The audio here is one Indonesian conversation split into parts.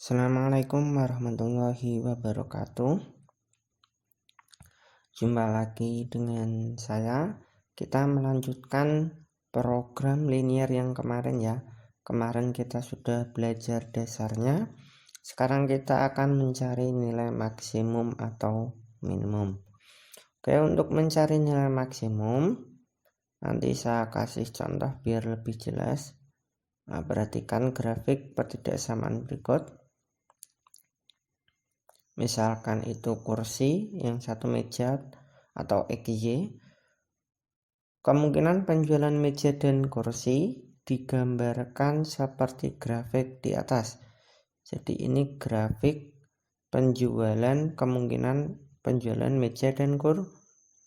Assalamualaikum warahmatullahi wabarakatuh. Jumpa lagi dengan saya. Kita melanjutkan program linear yang kemarin ya. Kemarin kita sudah belajar dasarnya. Sekarang kita akan mencari nilai maksimum atau minimum. Oke, untuk mencari nilai maksimum, nanti saya kasih contoh biar lebih jelas. Nah, perhatikan grafik pertidaksamaan berikut. Misalkan itu kursi yang satu meja atau XY. Kemungkinan penjualan meja dan kursi digambarkan seperti grafik di atas. Jadi ini grafik penjualan, kemungkinan penjualan meja dan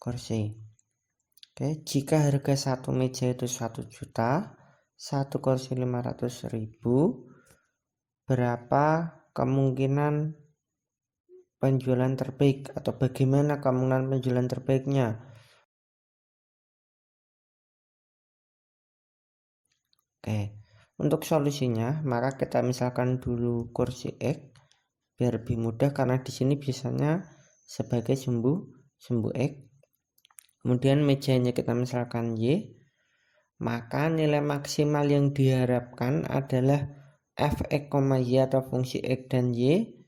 kursi. Oke, jika harga satu meja itu 1 juta, satu kursi 500.000, berapa kemungkinan penjualan terbaik atau bagaimana kemungkinan penjualan terbaiknya? Oke, untuk solusinya maka kita misalkan dulu kursi X biar lebih mudah karena di sini biasanya sebagai sumbu X. Kemudian mejanya kita misalkan Y, maka nilai maksimal yang diharapkan adalah fx, y atau fungsi X dan Y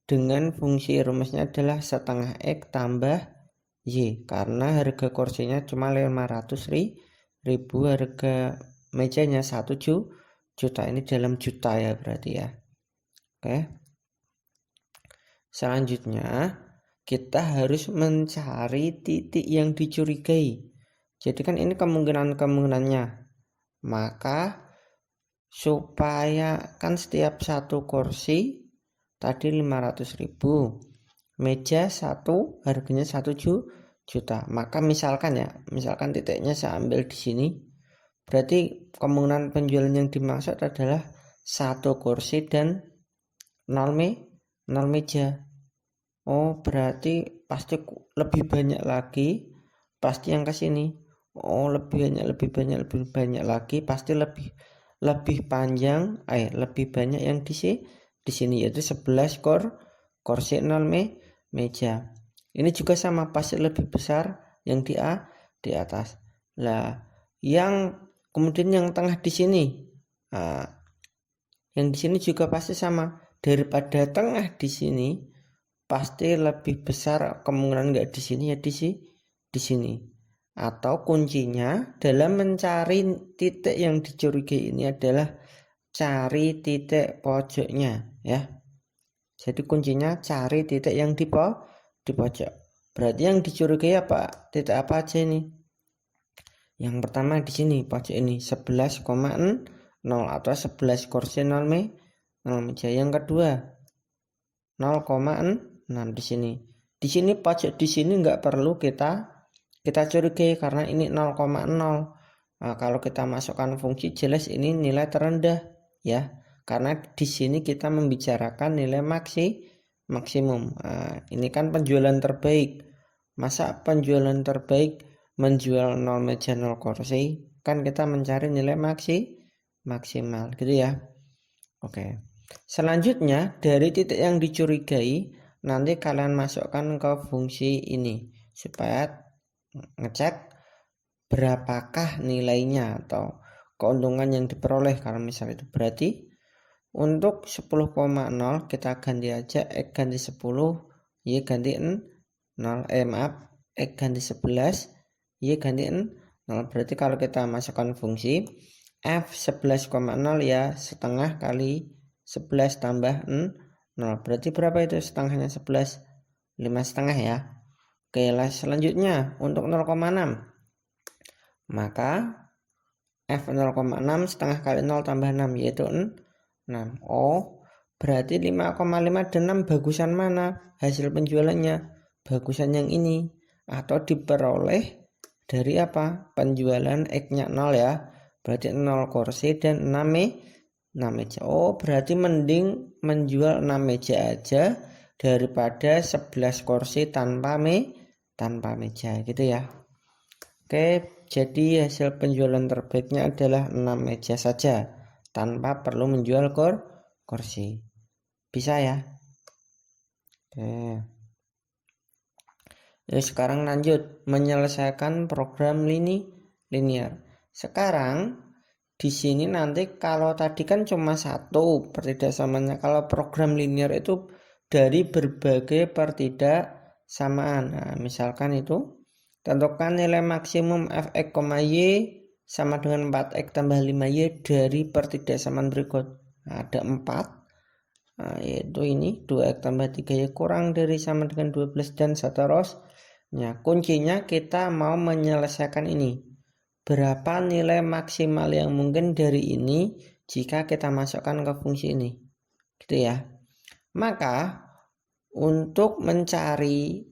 dengan fungsi rumusnya adalah setengah X tambah Y, karena harga kursinya cuma 500.000, harga mejanya 1 juta. Ini dalam juta ya berarti ya. Oke, selanjutnya kita harus mencari titik yang dicurigai. Jadi kan ini kemungkinannya, maka supaya kan setiap satu kursi tadi 500.000, meja satu harganya 1 juta, maka misalkan titiknya saya ambil di sini, berarti kemungkinan penjualan yang dimaksud adalah satu kursi dan 0 meja. Oh, berarti pasti lebih banyak lagi, pasti yang ke sini. Oh, lebih banyak lagi, pasti lebih panjang, lebih banyak yang di sini yaitu 11 kursi 0 meja. Ini juga sama, pasti lebih besar yang di atas. Lah, kemudian yang tengah di sini. Nah, yang di sini juga pasti sama. Daripada tengah di sini, pasti lebih besar kemungkinan enggak di sini ya di sini. Atau kuncinya dalam mencari titik yang dicurigai ini adalah cari titik pojoknya ya. Jadi kuncinya cari titik yang di pojok. Berarti yang dicurigai apa? Titik apa aja ini? Yang pertama di sini pojok ini 11,0 atau 11 kursi 0 meja. Yang kedua 0,6 di sini. Di sini pojok di sini nggak perlu kita curigai karena ini 0,0. Nah, kalau kita masukkan fungsi jelas ini nilai terendah ya. Karena di sini kita membicarakan nilai maksimum. Nah, ini kan penjualan terbaik. Masa penjualan terbaik menjual 0 meja 0 kursi? Kan kita mencari nilai maksimal gitu ya. Oke. Selanjutnya dari titik yang dicurigai nanti kalian masukkan ke fungsi ini supaya ngecek berapakah nilainya atau keuntungan yang diperoleh. Kalau misalnya itu berarti untuk 10,0 kita ganti aja X ganti 10, Y ganti 0, X ganti 11, Y ganti 0. Berarti kalau kita masukkan fungsi F 11,0 ya setengah kali 11 tambah 0. Berarti berapa itu setengahnya 11? 5,5 ya. Oke, selanjutnya untuk 0,6. Maka F 0,6 setengah kali 0 tambah 6 yaitu 6. Oh, berarti 5,5 dan 6 bagusan mana hasil penjualannya? Bagusan yang ini atau diperoleh dari apa? Penjualan X-nya 0 ya. Berarti 0 kursi dan 6 meja. Oh, berarti mending menjual 6 meja aja daripada 11 kursi tanpa meja gitu ya. Oke, jadi hasil penjualan terbaiknya adalah 6 meja saja tanpa perlu menjual kursi. Bisa ya. Oke. Yuk sekarang lanjut menyelesaikan program linear. Sekarang di sini nanti kalau tadi kan cuma satu pertidaksamannya. Kalau program linear itu dari berbagai pertidaksamaan. Nah, misalkan itu tentukan nilai maksimum fx, y sama dengan 4x tambah 5y dari pertidaksamaan berikut. Nah, ada 4. Nah, yaitu ini 2x tambah 3y kurang dari sama dengan 12 dan seterusnya. Kuncinya kita mau menyelesaikan ini. Berapa nilai maksimal yang mungkin dari ini jika kita masukkan ke fungsi ini. Gitu ya. Maka untuk mencari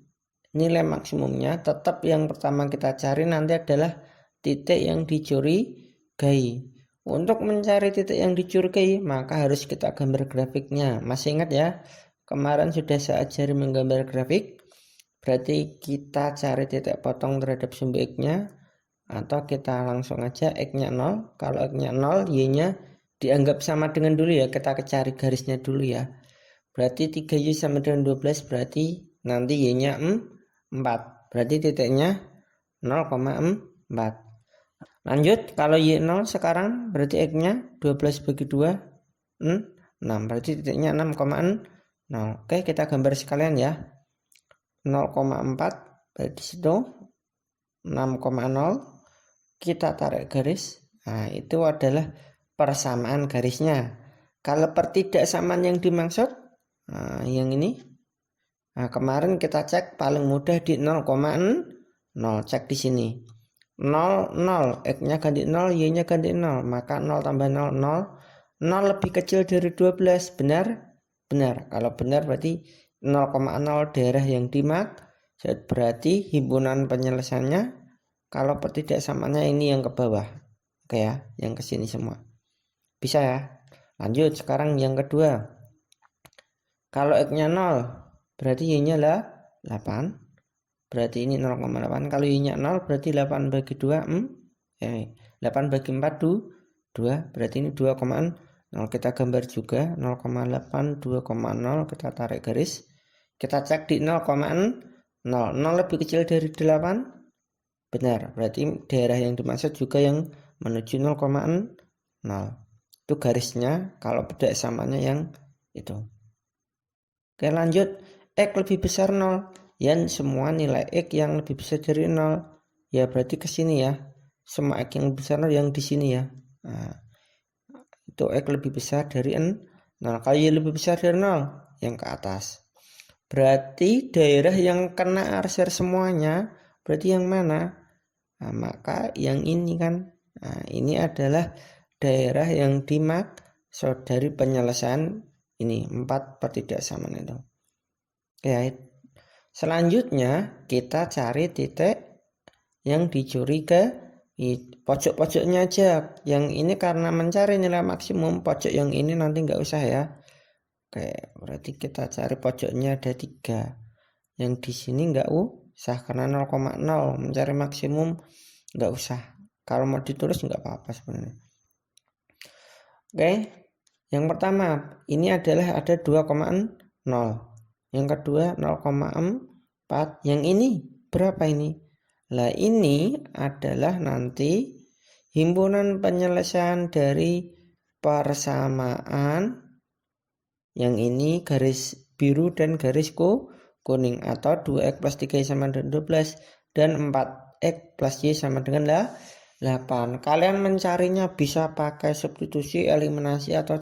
nilai maksimumnya tetap yang pertama kita cari nanti adalah titik yang dicurigai. Untuk mencari titik yang dicurigai, maka harus kita gambar grafiknya. Masih ingat ya? Kemarin sudah saya ajari menggambar grafik. Berarti kita cari titik potong terhadap sumbu X-nya. Atau kita langsung aja X-nya 0. Kalau X-nya 0, Y-nya dianggap sama dengan dulu ya. Kita cari garisnya dulu ya. Berarti 3Y sama dengan 12. Berarti nanti Y-nya 4. Berarti titiknya 0,4. Lanjut, kalau Y0 sekarang berarti X-nya 12 bagi 2, 6. Berarti titiknya 6,0. Oke, kita gambar sekalian ya. 0,4 berarti situ 6,0. Kita tarik garis. Nah, itu adalah persamaan garisnya. Kalau pertidaksamaan yang dimaksud, yang ini. Nah, kemarin kita cek paling mudah di 0,0. Cek di sini. 0, 0, X-nya ganti 0, Y-nya ganti 0, maka 0 tambah 0, 0. 0 lebih kecil dari 12, benar? Benar. Kalau benar berarti 0,0 daerah yang dimaksud. Berarti himpunan penyelesaiannya, kalau pertidaksamaannya ini yang ke bawah. Oke ya, yang ke sini semua. Bisa ya? Lanjut, sekarang yang kedua. Kalau X-nya 0, berarti Y-nya lah 8. Berarti ini 0,8. Kalau Y-nya 0 berarti 8 bagi 2 8 bagi 4 2. Berarti ini 2,0. Kita gambar juga 0,8 2,0. Kita tarik garis. Kita cek di 0,0. 0 lebih kecil dari 8. Benar. Berarti daerah yang dimaksud juga yang menuju 0,0. Itu garisnya kalau beda samanya yang itu. Oke, lanjut. X lebih besar 0. Yang semua nilai X yang lebih besar dari 0. Ya berarti ke sini ya. Semua X yang besar 0 yang di sini ya. Nah, itu X lebih besar dari 0. Kalau Y lebih besar dari 0, yang ke atas. Berarti daerah yang kena arsir semuanya, berarti yang mana? Nah, maka yang ini kan. Nah, ini adalah daerah yang dimaksud dari penyelesaian ini 4 pertidaksamaan itu. Oke. Selanjutnya kita cari titik yang dicurigai. Pojok-pojoknya aja. Yang ini karena mencari nilai maksimum, pojok yang ini nanti nggak usah ya. Oke, berarti kita cari pojoknya ada 3. Yang di sini nggak usah karena 0,0 mencari maksimum nggak usah. Kalau mau ditulis nggak apa-apa sebenarnya. Oke, yang pertama ini adalah ada 2,0. Yang kedua 0,4. Yang ini berapa ini? Lah ini adalah nanti himpunan penyelesaian dari persamaan. Yang ini garis biru dan garis kuning. Atau 2x plus 3y sama dengan 12. Dan 4x plus y sama dengan 8. Kalian mencarinya bisa pakai substitusi, eliminasi, atau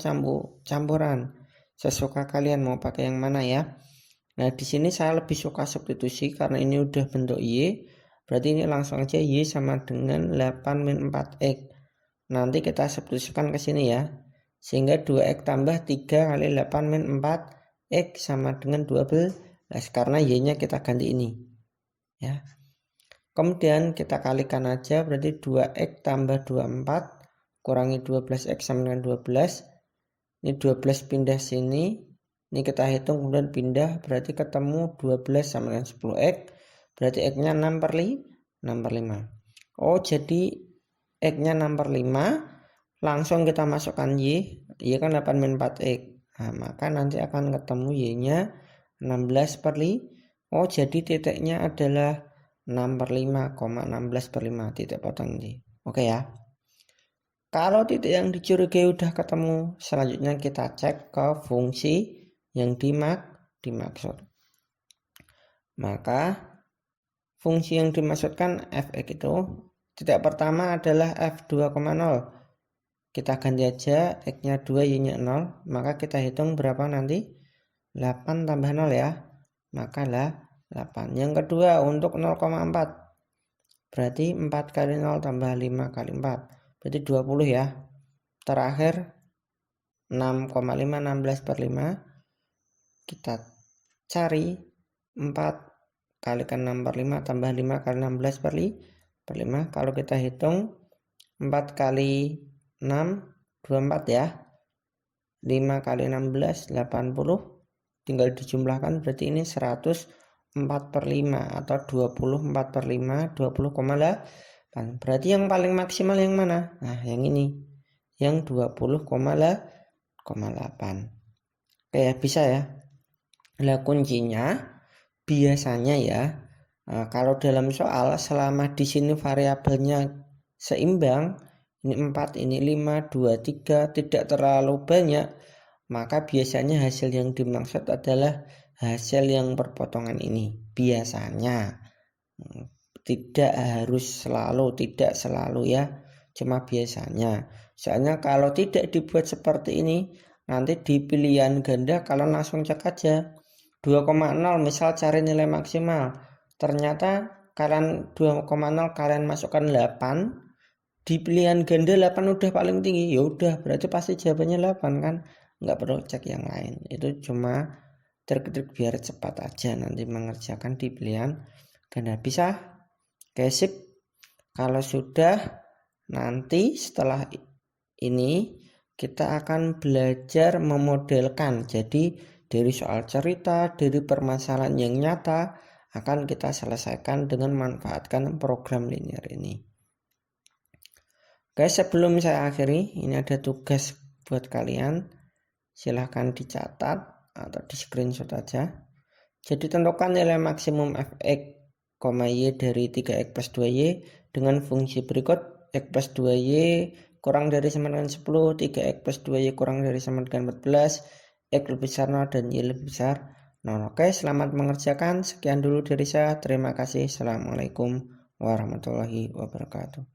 campuran. Sesuka kalian mau pakai yang mana ya. Nah, di sini saya lebih suka substitusi karena ini udah bentuk Y. Berarti ini langsung aja Y sama dengan 8 min 4X. Nanti kita substitusikan ke sini ya. Sehingga 2X tambah 3 kali 8 min 4X sama dengan 12. Karena Y-nya kita ganti ini. Ya. Kemudian kita kalikan aja. Berarti 2X tambah 24 kurangi 12X sama dengan 12. Ini 12 pindah sini. Ini kita hitung kemudian pindah, berarti ketemu 12 sama dengan 10x. Berarti x-nya 6 per 5. Oh, jadi x-nya 6 per 5. Langsung kita masukkan y. Y kan 8 min 4x. Nah, maka nanti akan ketemu Y-nya 16/5. Oh, jadi titiknya adalah 6/5,16/5 titik potong ini. Oke ya. Kalau titik yang dicurigai udah ketemu, selanjutnya kita cek ke fungsi yang dimaksud. Maka fungsi yang dimaksudkan f(x) itu titik pertama adalah f2,0. Kita ganti aja x-nya 2, y-nya 0, maka kita hitung berapa nanti? 8 tambah 0 ya. Maka lah 8. Yang kedua untuk 0,4. Berarti 4 kali 0 tambah 5 kali 4. Berarti 20 ya. Terakhir 6,5 16/5. Kita cari 4 kalikan 6/5 tambah 5 kali 16/5. Kalau kita hitung 4 kali 6 24 ya. 5 kali 16 80. Tinggal dijumlahkan berarti ini 104/5 atau 24/5 20,8. Berarti yang paling maksimal yang mana? Nah, yang ini. Yang 20,8. Oke, bisa ya. Nah, kuncinya biasanya ya, kalau dalam soal selama di sini variabelnya seimbang, ini 4, ini 5, 2, 3, tidak terlalu banyak, maka biasanya hasil yang dimaksud adalah hasil yang perpotongan ini. Biasanya. Tidak harus selalu, tidak selalu ya, cuma biasanya. Soalnya kalau tidak dibuat seperti ini, nanti di pilihan ganda kalian langsung cek aja 2,0 misal cari nilai maksimal, ternyata kalian 2,0 kalian masukkan 8, di pilihan ganda 8 udah paling tinggi, ya udah berarti pasti jawabannya 8 kan, nggak perlu cek yang lain. Itu cuma trik-trik biar cepat aja nanti mengerjakan di pilihan ganda. Bisa? Oke, sip. Kalau sudah, nanti setelah ini kita akan belajar memodelkan. Jadi dari soal cerita, dari permasalahan yang nyata akan kita selesaikan dengan memanfaatkan program linear ini. Oke, sebelum saya akhiri, ini ada tugas buat kalian. Silahkan dicatat atau di screenshot aja. Jadi tentukan nilai maksimum f(x), y dari 3x plus 2y dengan fungsi berikut: x plus 2y kurang dari sama dengan 10, 3x plus 2y kurang dari sama dengan 14, x lebih besar 0 dan y lebih besar 0. Oke, selamat mengerjakan. Sekian dulu dari saya. Terima kasih. Assalamualaikum warahmatullahi wabarakatuh.